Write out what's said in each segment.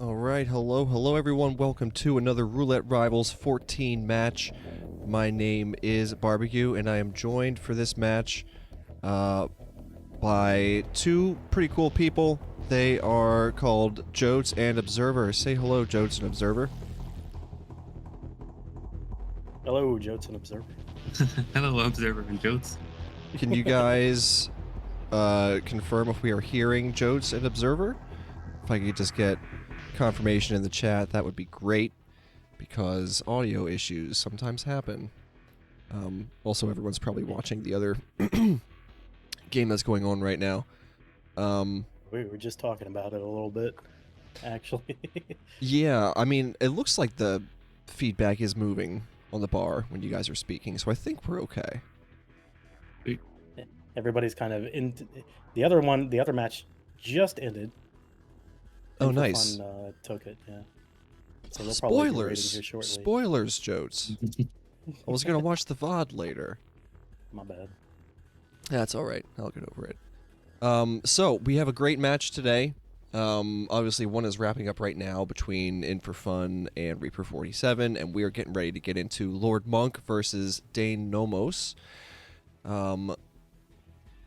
All right, hello everyone. Welcome to another Roulette Rivals 14 match. My name is Barbecue, and I am joined for this match by two pretty cool people. They are called Jotes and Observer. Say hello, Jotes and Observer. Hello, Jotson Observer. Hello, Observer and Jotes. Can you guys confirm if we are hearing Jotes and Observer? If I could just get confirmation in the chat, that would be great, because audio issues sometimes happen. Also, everyone's probably watching the other game that's going on right now. We were just talking about it a little bit, actually. Yeah, I mean, it looks like the feedback is moving on the bar when you guys are speaking, so I think we're okay. Everybody's kind of in. The other match just ended. Oh, And for nice. Fun, took it, yeah. So they'll probably be rating Spoilers! here shortly. Spoilers, Jotes. I was gonna watch the VOD later. My bad. That's alright, I'll get over it. So, we have a great match today. Obviously, one is wrapping up right now between In For Fun and Reaper 47, and we are getting ready to get into Lord Munk versus Dein Nomos.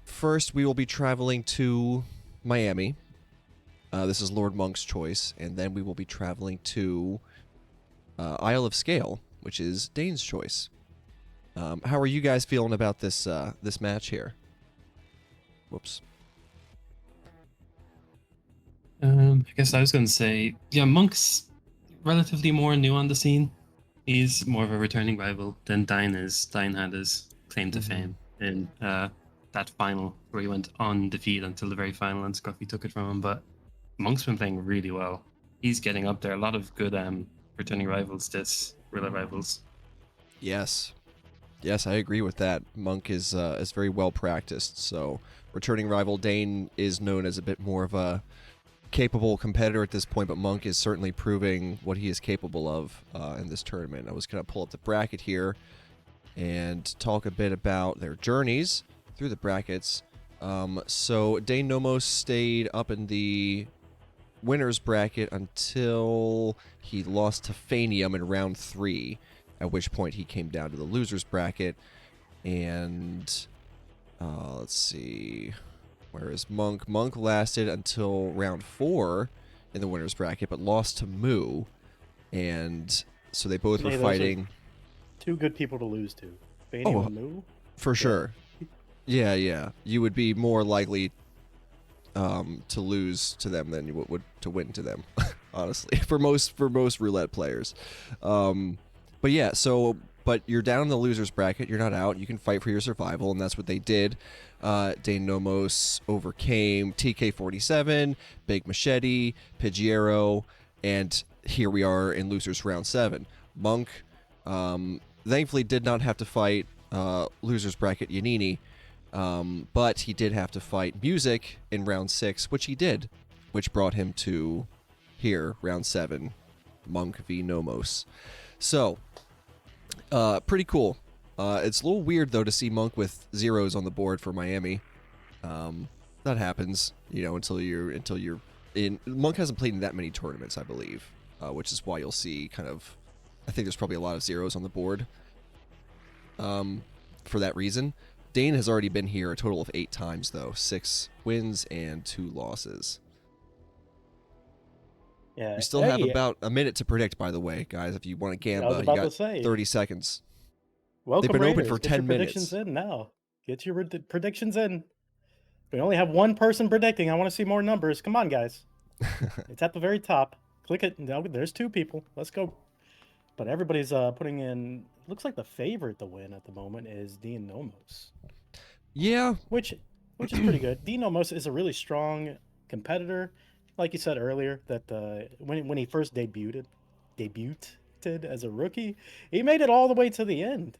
First, we will be traveling to Miami. This is Lord Monk's choice, and then we will be traveling to Isle of Scale, which is Dane's choice. How are you guys feeling about this this match here? Whoops. I guess I was going to say, yeah, Monk's relatively more new on the scene. He's more of a returning rival than Dein is. Dein had his claim to fame in that final where he went undefeated until the very final and Scruffy took it from him. But Monk's been playing really well. He's getting up there. A lot of good returning rivals, Roulette Rivals. Yes. Yes, I agree with that. Munk is very well practiced, so returning rival Dane is known as a bit more of a capable competitor at this point, but Munk is certainly proving what he is capable of in this tournament. I was going to pull up the bracket here and talk a bit about their journeys through the brackets. So Dane Nomos stayed up in the winner's bracket until he lost to Fanium in round 3, at which point he came down to the loser's bracket. And let's see, where is Munk? Munk lasted until round 4 in the winner's bracket, but lost to Moo. And so they both were fighting. Two good people to lose to. Fanny and Moo? For sure. Yeah. You would be more likely to lose to them than you would to win to them, honestly, for most roulette players. But yeah, but you're down in the loser's bracket. You're not out. You can fight for your survival, and that's what they did. Dane Nomos overcame TK47, Big Machete, Pidgeiro, and here we are in losers round 7. Munk, thankfully, did not have to fight losers bracket Yanini. But he did have to fight Music in round 6, which he did, which brought him to here, round 7, Munk v Nomos. So, pretty cool. It's a little weird, though, to see Munk with zeros on the board for Miami. That happens, until you're in. Munk hasn't played in that many tournaments, I believe, which is why you'll see I think there's probably a lot of zeros on the board for that reason. Dane has already been here a total of 8 times, though. 6 wins and 2 losses. Yeah. We still have about a minute to predict, by the way, guys. If you want to gamble, you got 30 seconds. Welcome, they've been Raiders. open for Get 10 your minutes. Predictions in now. Get your predictions in. We only have one person predicting. I want to see more numbers. Come on, guys. It's at the very top. Click it. No, there's 2 people. Let's go. But everybody's putting in. Looks like the favorite to win at the moment is Dean Nomos. Yeah. Which is pretty good. Dean Nomos is a really strong competitor. Like you said earlier, that when he first debuted as a rookie, he made it all the way to the end,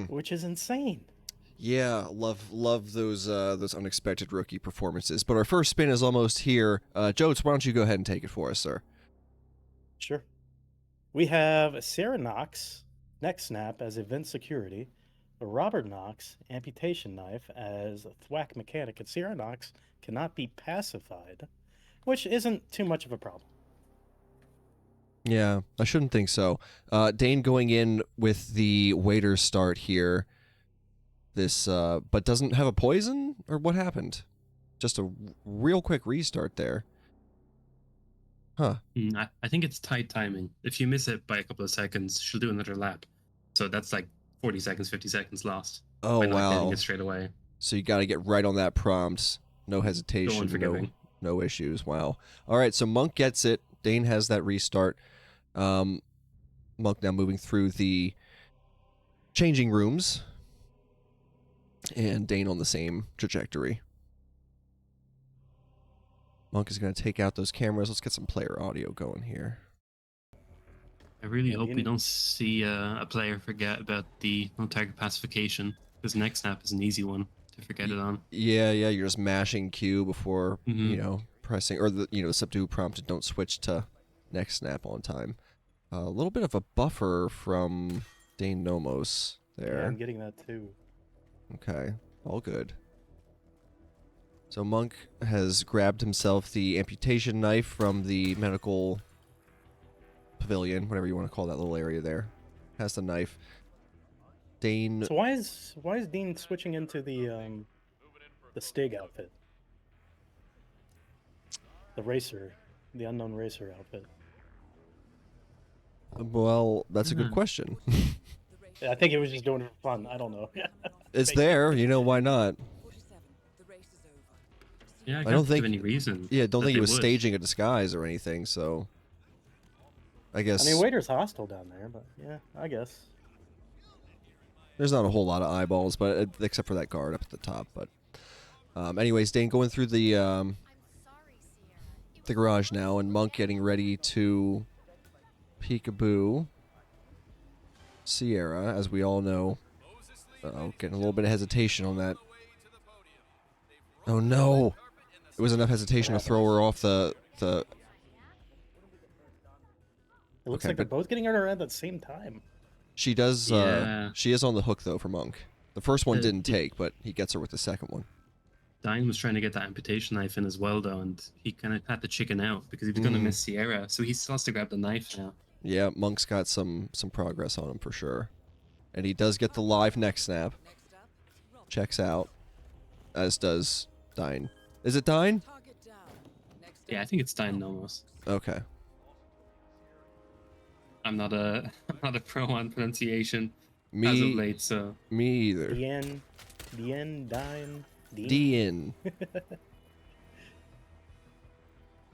which is insane. Yeah, love those unexpected rookie performances. But our first spin is almost here. Jotes, why don't you go ahead and take it for us, sir? Sure. We have Sarah Knox, Neck Snap as Event Security, Robert Knox, Amputation Knife as Thwack Mechanic, and Sarah Knox cannot be pacified, which isn't too much of a problem. Yeah, I shouldn't think so. Dane going in with the waiter start here. This, but doesn't have a poison? Or what happened? Just a real quick restart there. Huh. I think it's tight timing. If you miss it by a couple of seconds, she'll do another lap. So that's like 40 seconds, 50 seconds lost Oh, by not getting wow. it straight away. So you got to get right on that prompt. No So hesitation, unforgiving. no issues. Wow. All right, so Munk gets it. Dane has that restart. Monk now moving through the changing rooms. And Dane on the same trajectory. Monk is going to take out those cameras. Let's get some player audio going here. I really Yeah, hope you we need- don't see a player forget about the no target pacification, because next snap is an easy one to forget it on. Yeah, you're just mashing Q before, Mhm. pressing, or the subdue prompted don't switch to next snap on time. A little bit of a buffer from Dane Nomos Yeah, there. I'm getting that too. Okay, all good. So Monk has grabbed himself the amputation knife from the medical pavilion, whatever you want to call that little area there. Has the knife. Dane, So why is Dean switching into the Stig outfit? The racer, the unknown racer outfit. well, that's a good Mhm. question. I think it was just doing it for fun. I don't know. It's there, why not? Yeah, I I can't don't think of think- any reason. Yeah, don't that think he they was would. staging a disguise or anything, so I guess I mean, Waiter's hostile down there, but yeah, I guess. there's not a whole lot of eyeballs, but except for that guard up at the top. But anyways, Dane going through the garage now, and Monk getting ready to peekaboo Sierra, as we all know. Uh-oh, getting a little bit of hesitation on that. Oh no! It was enough hesitation to throw her off the. It looks Okay, like they're but- both getting her at the same time. She does. Yeah. She is on the hook though for Monk. The first one Uh, didn't d- take, but he gets her with the second one. Dein was trying to get that amputation knife in as well, though, and he kind of had to chicken out because he was going to miss Sierra, so he still has to grab the knife now. Yeah, Monk's got some progress on him for sure. And he does get the live neck snap. Checks out. As does Dein. Is it Dein? Yeah, I think it's Dein Nomos. Okay. I'm not a pro on pronunciation as of Me late, so me either. Dien, Dine, Dean. Dean.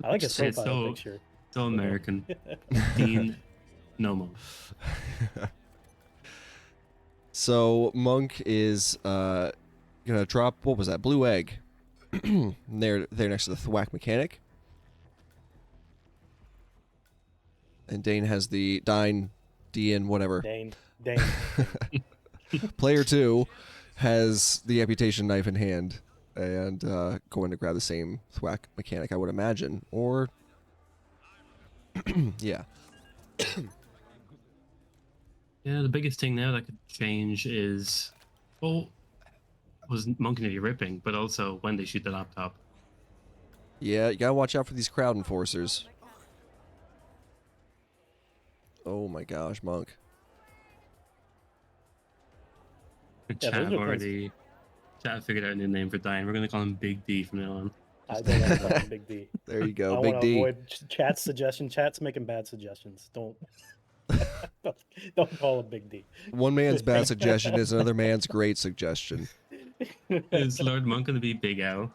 I like his Just say it's profile so picture. so American. Dean Nomo. So Monk is gonna drop, what was that? Blue egg. there next to the thwack mechanic. And Dane has the Dein, whatever. Dane. Player 2 has the amputation knife in hand and going to grab the same thwack mechanic, I would imagine. Or, yeah. Yeah, the biggest thing now that could change is, well, was Monk nearly ripping, but also when they shoot the laptop. Yeah, you gotta watch out for these crowd enforcers. Oh my gosh, Monk. Chat those have are already figured out a new name for Dein. We're gonna call him Big D from now on. I don't want to call him Big D. There you I go, want Big to D. avoid chat's suggestion. Chat's making bad suggestions. Don't don't call him Big D. One man's bad suggestion is another man's great suggestion. Is Lord Monk gonna be Big L?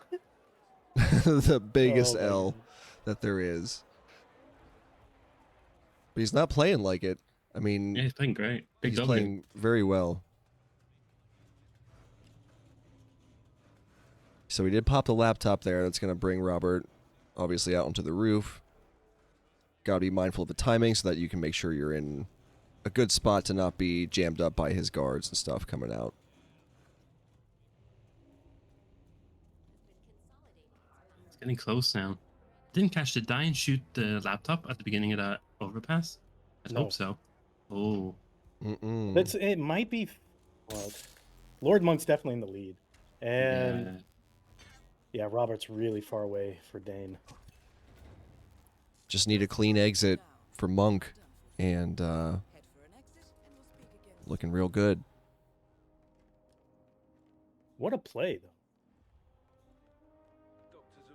The biggest Oh my L God. that there is. But he's not playing like it. I mean, Yeah, he's playing great. Big he's W. playing very well. So we did pop the laptop there. That's going to bring Robert, obviously, out onto the roof. Got to be mindful of the timing so that you can make sure you're in a good spot to not be jammed up by his guards and stuff coming out. It's getting close now. Didn't catch the Dein shoot the laptop at the beginning of that overpass? I No. hope so. Oh. Mm-mm. It might be. Well, Lord Monk's definitely in the lead, and yeah, Robert's really far away for Dane. Just need a clean exit for Munk, and looking real good. What a play, though.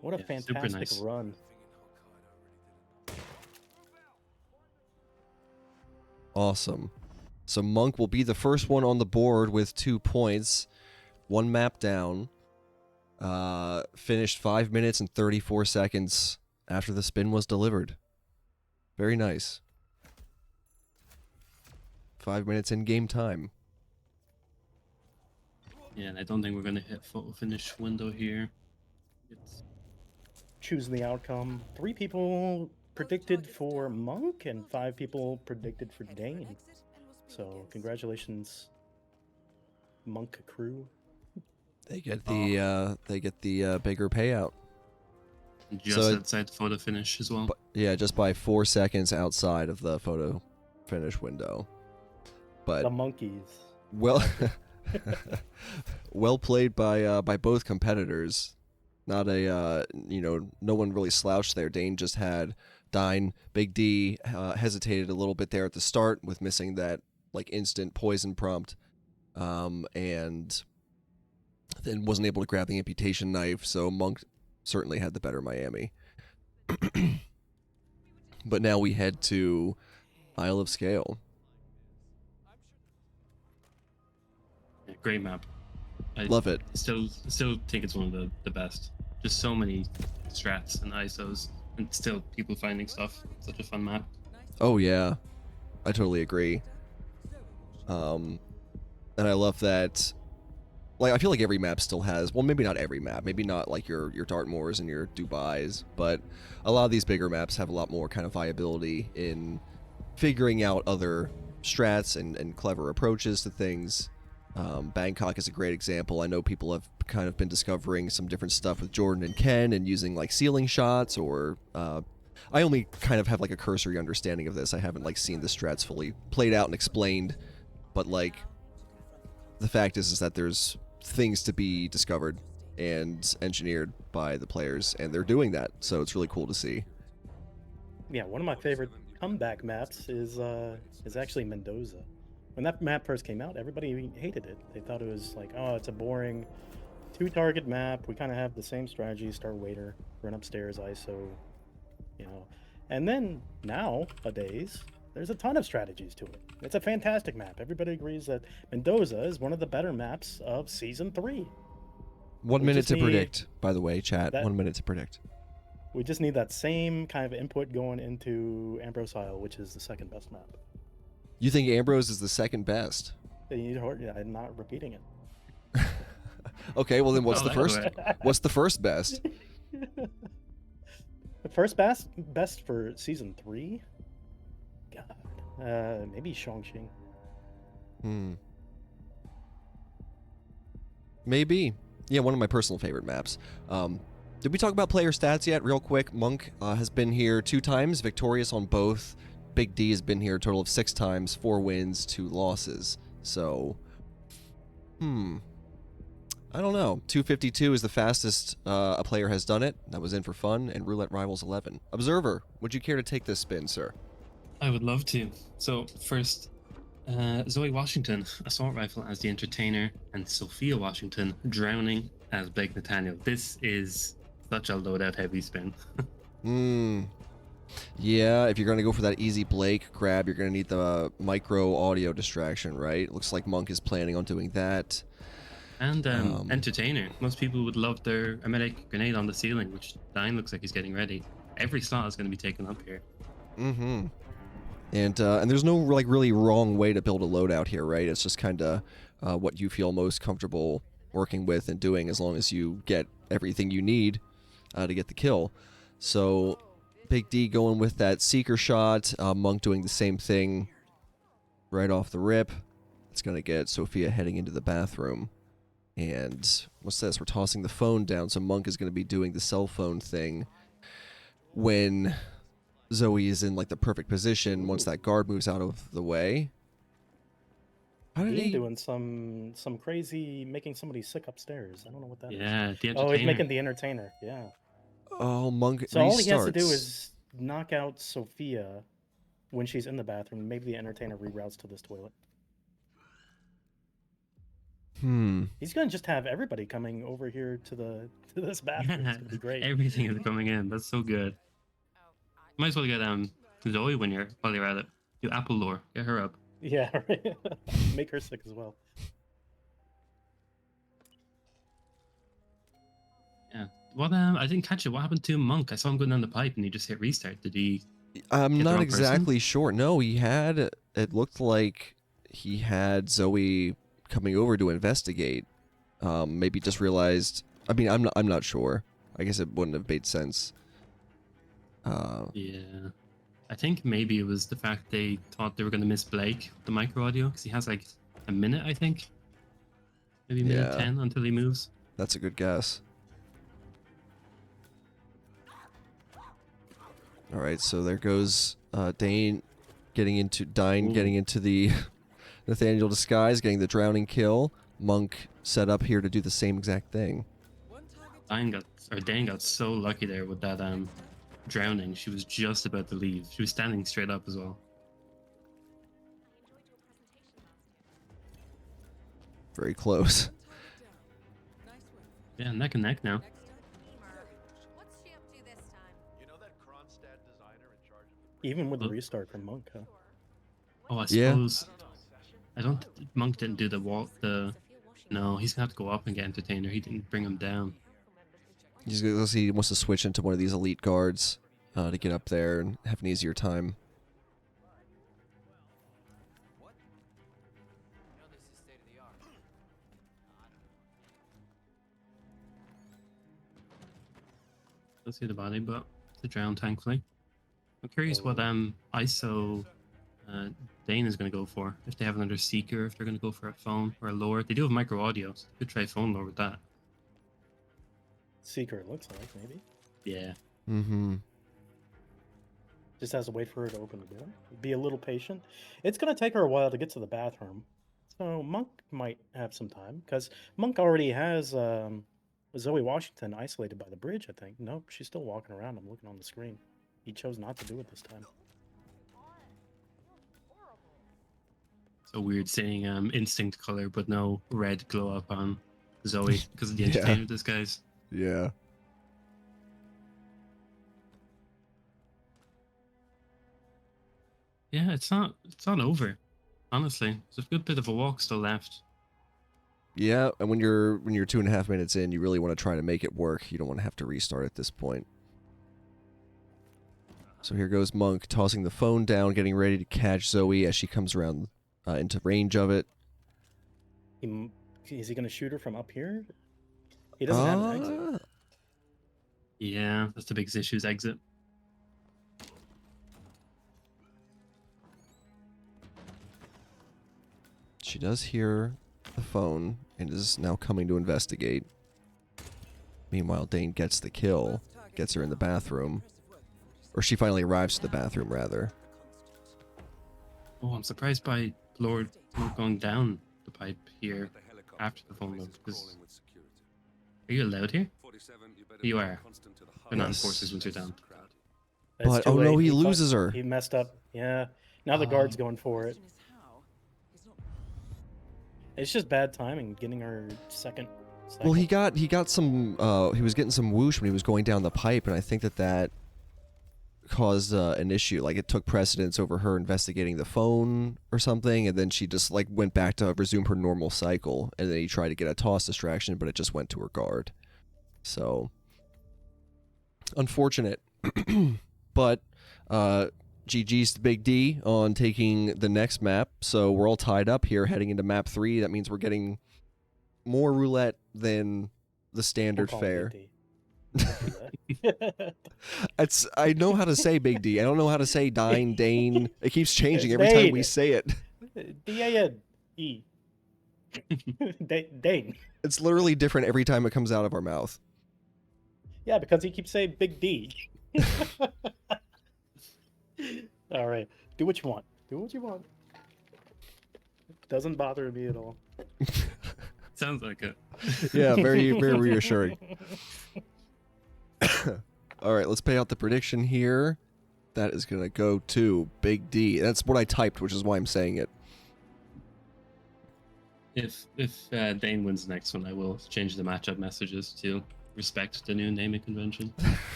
What a Yeah, super fantastic nice. run. Awesome. So Munk will be the first one on the board with 2 points. 1 map down. Finished 5 minutes and 34 seconds after the spin was delivered. Very nice. 5 minutes in game time. Yeah, and I don't think we're gonna hit photo finish window here. It's Choose the outcome. 3 people predicted for Monk and 5 people predicted for Dein. So congratulations, Monk crew. They get the bigger payout. just So outside the photo finish as well. But yeah, just by 4 seconds outside of the photo finish window. But The monkeys. well, well played by both competitors. Not a no one really slouched there. Dane just had Dein. Big D hesitated a little bit there at the start with missing that like instant poison prompt, and then wasn't able to grab the amputation knife. So Monk certainly had the better Miami. But now we head to Isle of Scale. Yeah, great map. I Love it. Still think it's one of the best. Just so many strats and ISOs, and still people finding stuff. Such a fun map. Oh yeah, I totally agree. And I love that. Like I feel like every map still has. Well, maybe not every map. Maybe not like your Dartmoors and your Dubais, but a lot of these bigger maps have a lot more kind of viability in figuring out other strats and clever approaches to things. Bangkok is a great example. I know people have kind of been discovering some different stuff with Jordan and Ken and using like ceiling shots or I only kind of have like a cursory understanding of this. I haven't like seen the strats fully played out and explained, but like the fact is that there's things to be discovered and engineered by the players, and they're doing that, so it's really cool to see. Yeah, one of my favorite comeback maps is actually Mendoza. When that map first came out, everybody hated it. They thought it was like, oh, it's a boring 2-target map. We kind of have the same strategy: start waiter, run upstairs, ISO, you know. And then nowadays, there's a ton of strategies to it. It's a fantastic map. Everybody agrees that Mendoza is one of the better maps of Season 3. 1 We minute just to need predict, by the way, chat. that- 1 minute to predict. We just need that same kind of input going into Ambrose Isle, which is the second best map. You think Ambrose is the second best? I'm not repeating it. Okay, well then what's Oh, the by the first? way. What's the first best? The first best for Season 3? God. Maybe Shangxing. Maybe. Yeah, one of my personal favorite maps. Did we talk about player stats yet? Real quick, Munk has been here 2 times, victorious on both. Big D has been here a total of 6 times, 4 wins, 2 losses. So, I don't know. 252 is the fastest a player has done it. That was in for fun, and Roulette Rivals 11. Observer, would you care to take this spin, sir? I would love to. So first, Zoe Washington, assault rifle as the entertainer, and Sophia Washington, drowning as Blake Nathaniel. This is such a loadout heavy spin. Yeah, if you're going to go for that easy Blake grab, you're going to need the micro audio distraction, right? Looks like Munk is planning on doing that. And entertainer. Most people would love their emetic grenade on the ceiling, which Dein looks like he's getting ready. Every slot is going to be taken up here. Mm-hmm. And there's no like really wrong way to build a loadout here, right? It's just kind of what you feel most comfortable working with and doing, as long as you get everything you need to get the kill. So Big D going with that seeker shot. Munk doing the same thing right off the rip. It's going to get Sophia heading into the bathroom. And what's this? We're tossing the phone down, so Munk is going to be doing the cell phone thing when Zoe is in like the perfect position once that guard moves out of the way. How did Dean he? doing some crazy, making somebody sick upstairs. I don't know what that is. Yeah, the entertainer. Oh, he's making the entertainer. Yeah. Oh, Monk So restarts. all he has to do is knock out Sophia, when she's in the bathroom, maybe the entertainer reroutes to this toilet. He's gonna just have everybody coming over here to this bathroom. It's gonna be great. Everything is coming in. That's so good. Might as well get Zoe while you're at it. Do apple lore. Get her up. Yeah, right. Make her sick as well. Yeah. What I didn't catch it. What happened to Monk? I saw him going down the pipe and he just hit restart. Did he? I'm Get the not wrong exactly sure. No, he had. It looked like he had Zoe coming over to investigate. Maybe just realized. I mean, I'm not sure. I guess it wouldn't have made sense. Yeah. I think maybe it was the fact they thought they were going to miss Blake with the micro audio because he has like a minute, I think. Maybe a minute 10 until he moves. That's a good guess. All right, so there goes Dein getting into the Nathaniel disguise, getting the drowning kill. Munk set up here to do the same exact thing. Dein got so lucky there with that drowning. She was just about to leave. She was standing straight up as well. Very close. Yeah, neck and neck now. Even with the restart from Monk, huh? Oh, I suppose. Monk didn't do the walk. No, he's gonna have to go up and get entertainer. He didn't bring him down. He wants to switch into one of these elite guards to get up there and have an easier time. Don't see the body, but the drown, thankfully. I'm curious what ISO Dein is going to go for. If they have another seeker, if they're going to go for a phone or a lore. They do have micro audio, so they could try phone lore with that. Seeker, it looks like, maybe. Yeah. Mm-hmm. Just has to wait for her to open the door. Be a little patient. It's going to take her a while to get to the bathroom. So Monk might have some time, because Monk already has Zoe Washington isolated by the bridge, I think. Nope, she's still walking around. I'm looking on the screen. He chose not to do it this time. So weird saying instinct color, but no red glow up on Zoe because of the entertainer disguise. Yeah. Yeah, it's not over. Honestly, there's a good bit of a walk still left. Yeah, and when you're 2.5 minutes in, you really want to try to make it work. You don't want to have to restart at this point. So here goes Monk tossing the phone down, getting ready to catch Zoe as she comes around into range of it. Is he going to shoot her from up here? He doesn't have an exit. Yeah, that's the biggest issue is exit. She does hear the phone and is now coming to investigate. Meanwhile, Dein gets the kill, gets her in the bathroom. Or she finally arrives to the bathroom, rather. Oh, I'm surprised by Lord going down the pipe here after the phone load. Are you allowed here? You are. But not enforcers once you're down. But, oh no, he loses her. He messed up. Yeah. Now the guard's going for it. It's just bad timing getting her second. Well, he got some, he was getting some whoosh when he was going down the pipe, and I think that caused an issue. Like, it took precedence over her investigating the phone or something, and then she just, like, went back to resume her normal cycle, and then he tried to get a toss distraction, but it just went to her guard. So, unfortunate. But, GG's to Big D on taking the next map, so we're all tied up here heading into map 3. That means we're getting more roulette than the standard fare. I know how to say Big D. I don't know how to say Dein, Dein. It keeps changing every time we say it. D-A-N-E. Dein. It's literally different every time it comes out of our mouth. Yeah, because he keeps saying Big D. All right, do what you want. Do what you want. Doesn't bother me at all. Sounds like it. Yeah, very, very reassuring. All right, let's pay out the prediction here. That is going to go to Big D. That's what I typed, which is why I'm saying it. If Dane wins the next one, I will change the matchup messages to respect the new naming convention.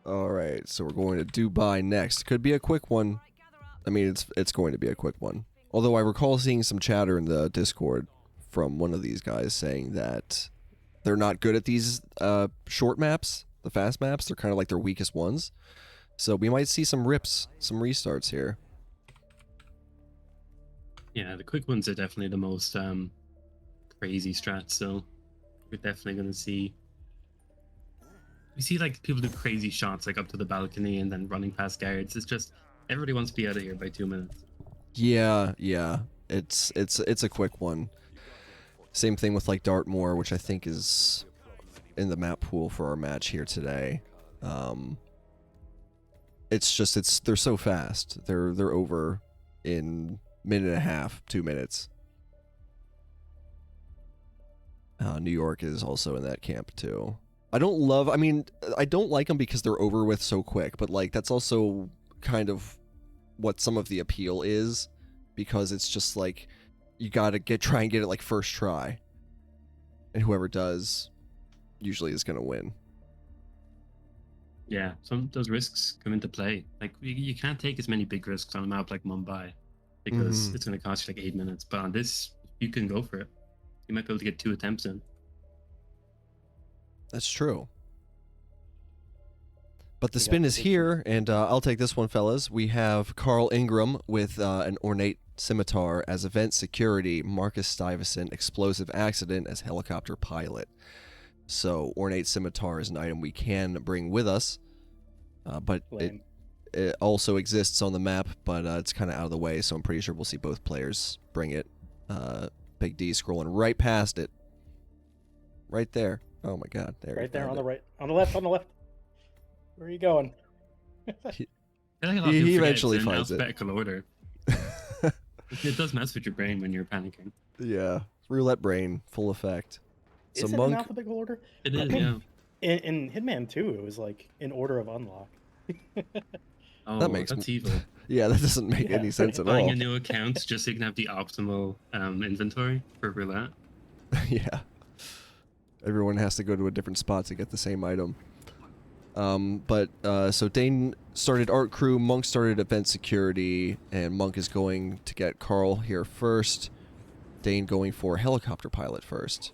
All right, so we're going to Dubai next. Could be a quick one. I mean, it's going to be a quick one. Although I recall seeing some chatter in the Discord from one of these guys saying that they're not good at these short maps, the fast maps. They're kind of like their weakest ones. So we might see some rips, some restarts here. Yeah, the quick ones are definitely the most crazy strats. So we're definitely going to see. We see like people do crazy shots like up to the balcony and then running past guards. It's just everybody wants to be out of here by 2 minutes. Yeah. It's a quick one. Same thing with like Dartmoor, which I think is in the map pool for our match here today. They're so fast. They're over in minute and a half, 2 minutes. New York is also in that camp too. I don't like them because they're over with so quick, but like that's also kind of what some of the appeal is, because it's just like you gotta try and get it like first try, and whoever does usually is gonna win. Yeah, some of those risks come into play. Like you can't take as many big risks on a map like Mumbai because it's going to cost you like 8 minutes. But on this, you can go for it. You might be able to get 2 attempts in. That's true. But the spin is here, and I'll take this one, fellas. We have Carl Ingram with an ornate scimitar as event security, Marcus Stuyvesant explosive accident as helicopter pilot. So ornate scimitar is an item we can bring with us, but it also exists on the map, but it's kind of out of the way, so I'm pretty sure we'll see both players bring it. Big D scrolling right past it. Right there. Oh my god. Right there on the right. On the left, Where are you going? He eventually in finds it. Alphabetical order. It does mess with your brain when you're panicking. Yeah. Roulette brain, full effect. So Is it Munk, in alphabetical order? It is, yeah. In Hitman 2, it was like in order of unlock. Oh, that's evil. Yeah, that doesn't make any sense at Buying all. a new account just so you can have the optimal inventory for roulette. Yeah. Everyone has to go to a different spot to get the same item. So Dane started art crew, Munk started event security, and Munk is going to get Carl here first. Dane going for helicopter pilot first.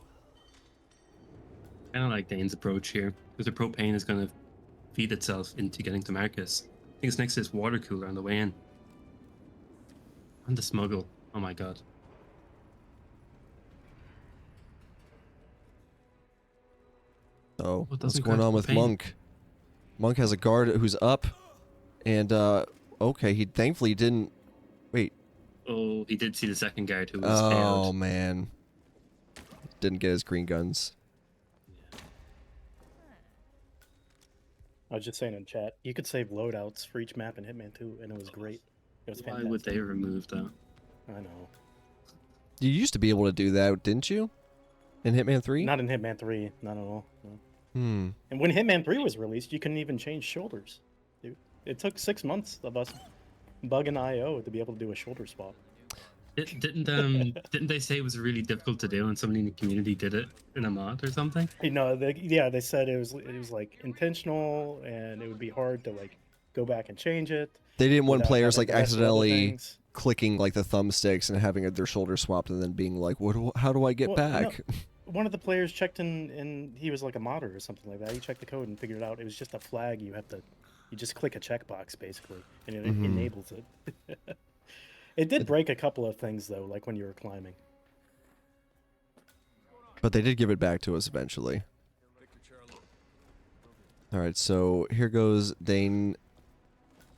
I kind of like Dane's approach here, because the propane is going to feed itself into getting to Marcus. I think it's next to this water cooler on the way in. And the smuggle. Oh my god. So, What what's doesn't going grab on with propane? Munk? Munk has a guard who's up, and, okay, he thankfully didn't... Wait. Oh, he did see the second guard who was Oh, failed. man. Didn't get his green guns. I was just saying in chat, you could save loadouts for each map in Hitman 2, and it was great. It was Why fantastic. would they remove that? I know. You used to be able to do that, didn't you? In Hitman 3? Not in Hitman 3, not at all. No. Hmm. And when Hitman 3 was released, you couldn't even change shoulders. Dude, it took 6 months of us bugging IO to be able to do a shoulder swap. Didn't they say it was really difficult to do and somebody in the community did it in a mod or something? You know, they said it was like intentional, and it would be hard to like go back and change it. They didn't want without players having like to mess with other accidentally things. clicking like the thumbsticks and having their shoulder swapped and then being like, how do I get Well, back? no, one of the players checked in, and he was like a modder or something like that. He checked the code and figured it out. It was just a flag. You just click a checkbox basically, and it enables it. It did break a couple of things though, like when you were climbing. But they did give it back to us eventually. Alright, so here goes Dane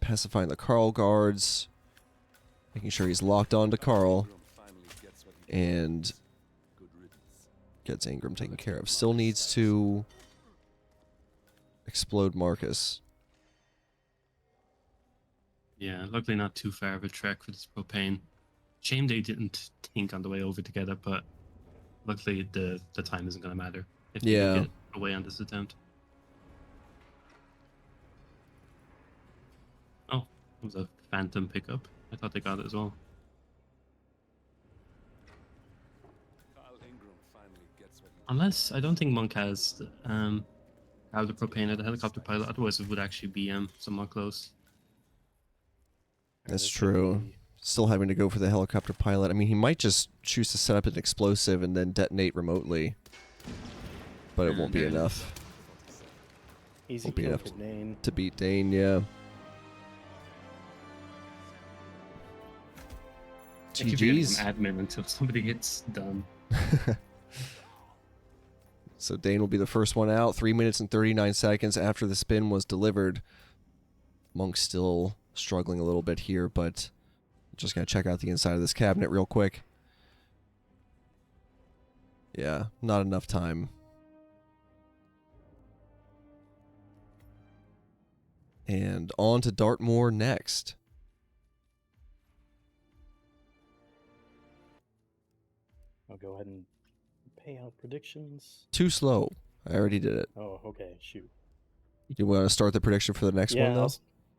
pacifying the Carl guards, making sure he's locked on to Carl, and gets Ingram taken care of. Still needs to explode Marcus. Yeah, luckily not too far of a trek for this propane. Shame they didn't think on the way over together, but luckily the time isn't going to matter if you Yeah. get away on this attempt. It was a phantom pickup. I thought they got it as well. Unless I don't think Monk has how the propane or the helicopter pilot. Otherwise, it would actually be somewhat close. That's this could true. be- Still having to go for the helicopter pilot. I mean, he might just choose to set up an explosive and then detonate remotely. But it Yeah, won't be there it is. enough Easy Won't be kill enough. for Dein. to beat Dein, yeah. I keep forgetting GG's. I'm admin until somebody gets done. So Dein will be the first one out. 3 minutes and 39 seconds after the spin was delivered. Monk's still struggling a little bit here, but just gonna check out the inside of this cabinet real quick. Yeah, not enough time. And on to Dartmoor next. I'll go ahead and pay out predictions. Too slow. I already did it. Oh, okay. Shoot. You want to start the prediction for the next one, though?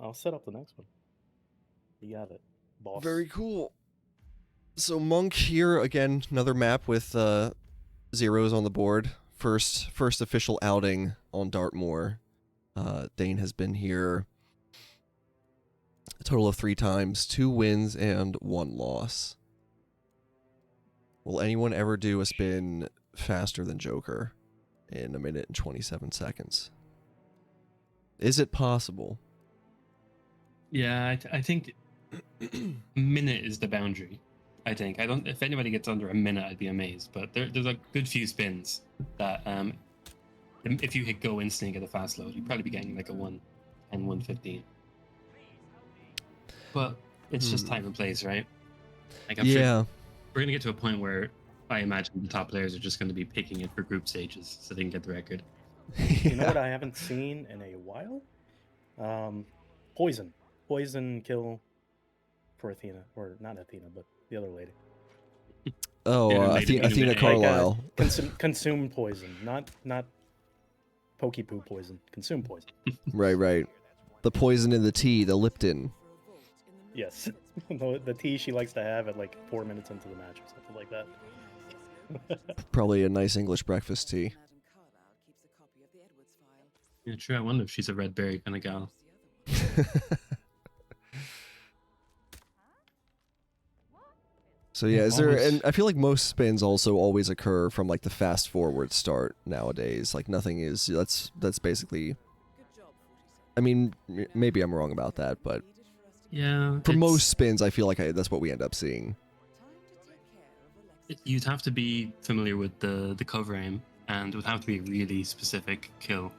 I'll set up the next one. You got it, boss. Very cool. So Munk here again, another map with zeros on the board. First official outing on Dartmoor. Dein has been here a total of 3 times, 2 wins and 1 loss. Will anyone ever do a spin faster than Joker in 1 minute and 27 seconds? Is it possible? Yeah, I think a minute is the boundary. I think. I don't. If anybody gets under a minute, I'd be amazed. But there's a good few spins that if you hit go instantly get a fast load, you'd probably be getting like a 1 and 1:15. But it's just time and place, right? Like I'm sure we're gonna get to a point where I imagine the top players are just going to be picking it for group stages so they can get the record. You know what I haven't seen in a while? Poison kill for Athena, or not Athena, but the other lady. Oh, Yeah, maybe Athena like, Carlisle. Consume poison, not pokey poo poison. Consume poison. Right. The poison in the tea, the Lipton. Yes, the tea she likes to have at like 4 minutes into the match or something like that. Probably a nice English breakfast tea. Yeah, true. I wonder if she's a red berry kind of gal. So yeah, is there? And I feel like most spins also always occur from like the fast forward start nowadays. Like nothing is. That's basically. I mean, maybe I'm wrong about that, but Yeah. for most spins, I feel like that's what we end up seeing. You'd have to be familiar with the cover aim, and it would have to be a really specific kill.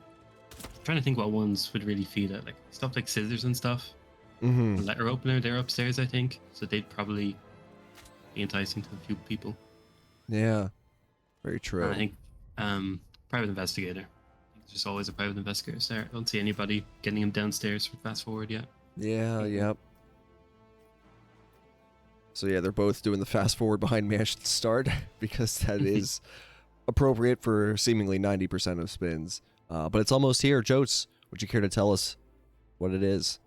I'm trying to think what ones would really feed it, like stuff like scissors and stuff. Mm-hmm. Letter opener, they're upstairs, I think, so they'd probably be enticing to a few people. Yeah, very true. And I think private investigator. There's just always a private investigator there. I don't see anybody getting him downstairs for fast forward yet. Yeah, yep. So yeah, they're both doing the fast forward behind mansion start because that is appropriate for seemingly 90% of spins. But it's almost here. Jotes, would you care to tell us what it is?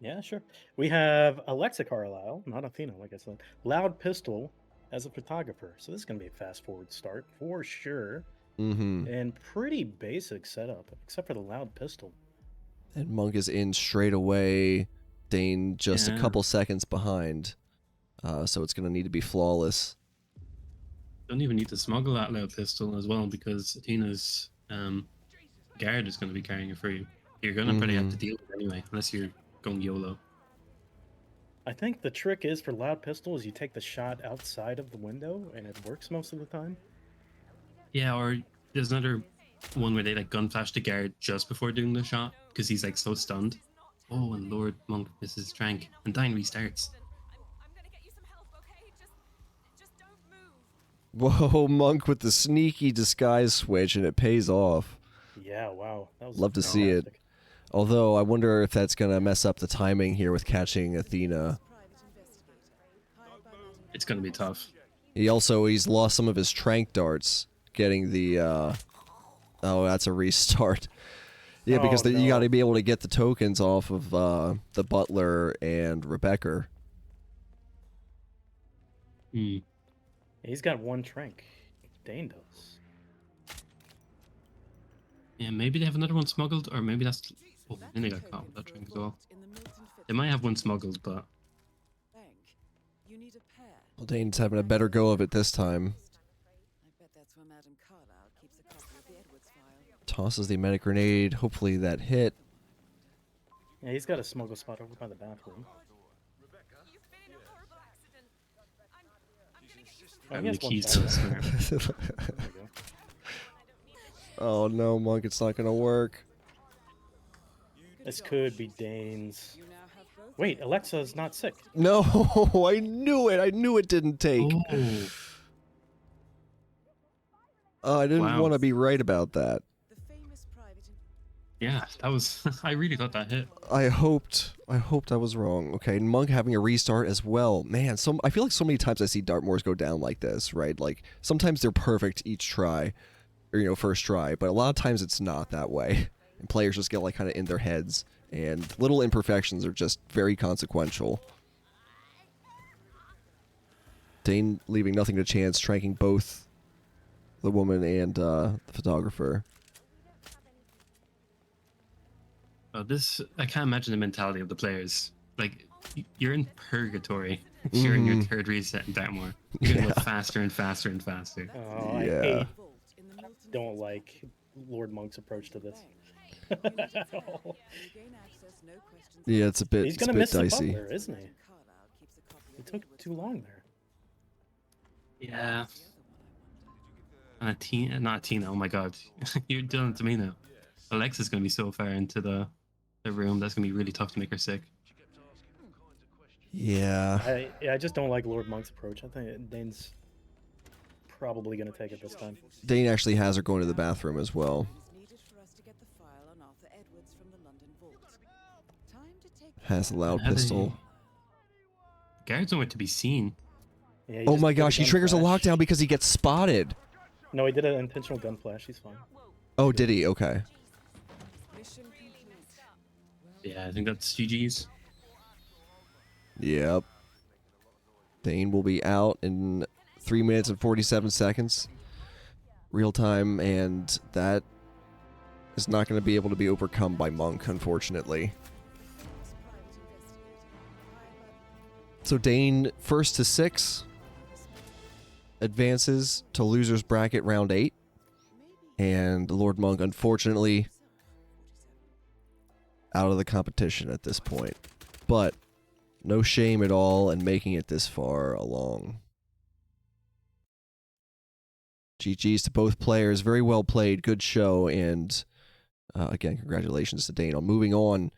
Yeah, sure. We have Alexa Carlisle, not Athena, like I said. Loud Pistol as a photographer. So this is going to be a fast forward start for sure. Mm-hmm. And pretty basic setup, except for the Loud Pistol. And Munk is in straight away. Dein just a couple seconds behind. So it's going to need to be flawless. Don't even need to smuggle that loud pistol as well, because Athena's guard is going to be carrying it for you. You're going to probably have to deal with it anyway, unless you're going YOLO. I think the trick is for Loud Pistol is you take the shot outside of the window, and it works most of the time. Yeah, or there's another one where they like gun flash the guard just before doing the shot, because he's like so stunned. Oh, and Lord Monk misses Trank, and Dein restarts. Whoa, Munk with the sneaky disguise switch, and it pays off. Yeah, wow. That was Love to see it. fantastic. Although I wonder if that's going to mess up the timing here with catching Athena. It's going to be tough. He's lost some of his trank darts, getting the oh, that's a restart. Yeah, because Oh, you no. got to be able to get the tokens off of the Butler and Rebecca. Hmm. He's got one trank. Dane does. Yeah, maybe they have another one smuggled, or maybe that's. Oh, then they got caught with that drink as well. They might have one smuggled, but Well, Dane's having a better go of it this time. Tosses the medic grenade. Hopefully that hit. Yeah, he's got a smuggle spot over by the bathroom. Oh, he having has the one keys shot. to the snare. There we go. Oh no, Monk, it's not gonna work. This could be Dane's. Wait, Alexa's not sick. No, I knew it. I knew it didn't take. Oh, I didn't wow. want to be right about that. Yeah, that was. I really thought that hit. I hoped I was wrong. Okay, and Monk having a restart as well. Man, I feel like so many times I see Dartmoors go down like this, right? Like sometimes they're perfect each try, or first try, but a lot of times it's not that way. And players just get like kind of in their heads, and little imperfections are just very consequential. Dane leaving nothing to chance, striking both the woman and the photographer. I can't imagine the mentality of the players. Like, you're in purgatory. You're in your third reset in Dartmoor. You're gonna go faster and faster and faster. Oh, Yeah. I don't like Lord Monk's approach to this. Yeah, it's a bit, He's it's a gonna bit miss the dicey. butler, isn't he? It took too long there. Yeah. And not a Tina. Oh my God, you're doing it to me now. Alexa's gonna be so far into the room. That's gonna be really tough to make her sick. Yeah. I just don't like Lord Monk's approach. I think Dane's probably gonna take it this time. Dane actually has her going to the bathroom as well. Has a loud pistol. Guards nowhere to be seen. Yeah, he Oh just my did a gosh, he gun triggers a flash. lockdown because he gets spotted. No, he did an intentional gun flash. He's fine. Oh, did he? Okay. Yeah, I think that's GG's. Yep. Dane will be out in 3 minutes and 47 seconds. Real time, and that is not going to be able to be overcome by Monk, unfortunately. So Dane, first to 6, advances to loser's bracket round 8. And Lord Monk, unfortunately, out of the competition at this point. But no shame at all in making it this far along. GG's to both players. Very well played. Good show. And again, congratulations to Dane on moving on.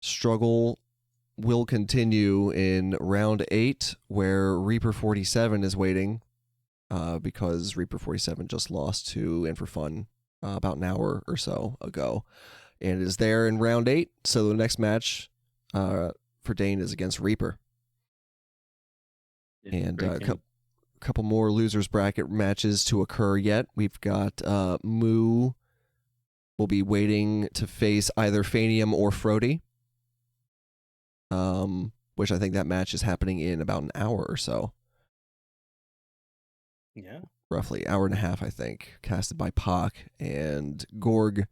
Struggle will continue in round 8, where Reaper 47 is waiting because Reaper 47 just lost to In For Fun about an hour or so ago. And is there in round 8. So the next match for Dane is against Reaper. Yeah, And great a game. couple more losers bracket matches to occur yet. We've got Moo will be waiting to face either Fanium or Frody. Which I think that match is happening in about an hour or so. Yeah. Roughly hour and a half, I think. Casted by Pac and Gorg.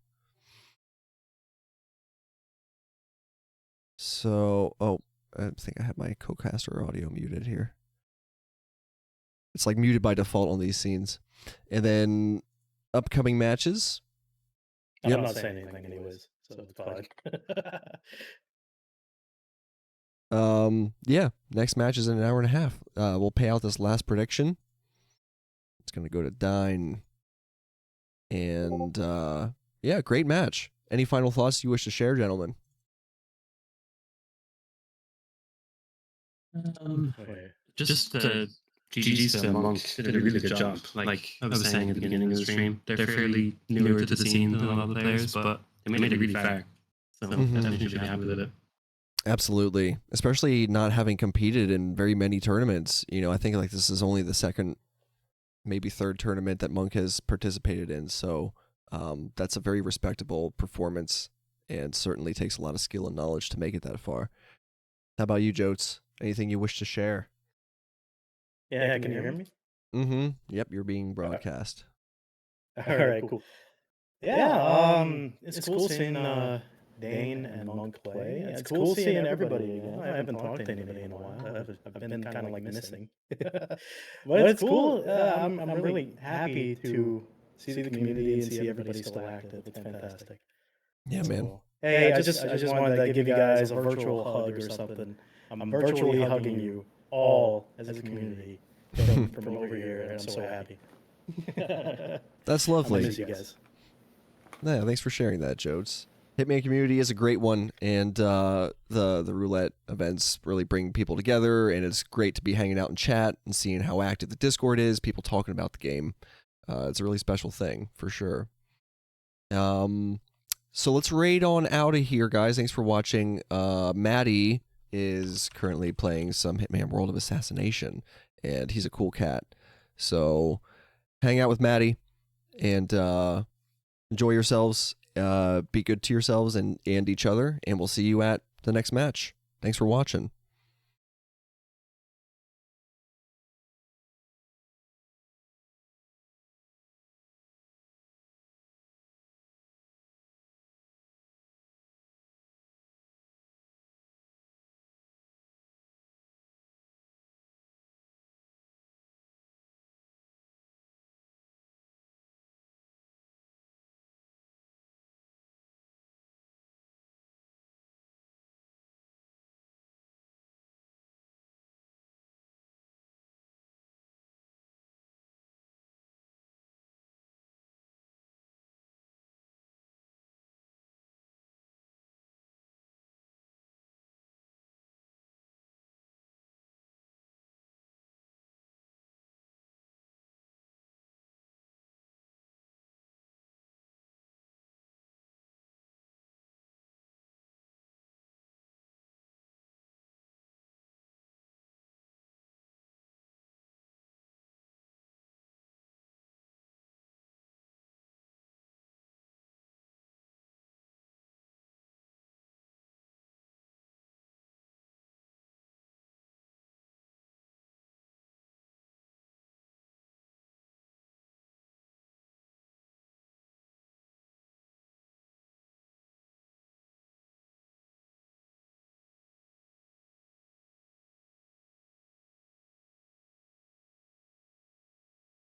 So, I think I have my co-caster audio muted here. It's like muted by default on these scenes. And then upcoming matches. I'm Yep. not saying anything anyways, so it's fine. Yeah, next match is in an hour and a half. We'll pay out this last prediction. It's going to go to Dein. And, yeah, great match. Any final thoughts you wish to share, gentlemen? Just GG's to Monk did a really good job. Like I was saying at the beginning of the stream, they're fairly newer to the scene than a lot of the players, but they made it really far. So definitely should be happy with it. Absolutely. Especially not having competed in very many tournaments. I think like this is only the second maybe third tournament that Munk has participated in. So that's a very respectable performance, and certainly takes a lot of skill and knowledge to make it that far. How about you, Jotes? Anything you wish to share? Yeah, can you hear me? Mm-hmm. Yep, you're being broadcast. All right, cool. Yeah, it's cool seeing Dane and Munk play. It's cool seeing everybody again. I haven't talked to anybody in a while. I've been kind of like missing. But it's cool. I'm really happy to see the community and see everybody still active. It's fantastic. Yeah, man. So, hey, I just wanted to give you guys a virtual hug or something. I'm virtually hugging you all as a community from over here, and I'm so happy. That's I lovely. miss you guys. Yeah, thanks for sharing that, Jodes. Hitman community is a great one, and the roulette events really bring people together, and it's great to be hanging out in chat and seeing how active the Discord is, people talking about the game. It's a really special thing, for sure. So let's raid on out of here, guys. Thanks for watching. Maddie is currently playing some Hitman World of Assassination, and he's a cool cat. So hang out with Maddie, and enjoy yourselves. Be good to yourselves and each other, and we'll see you at the next match. Thanks for watching.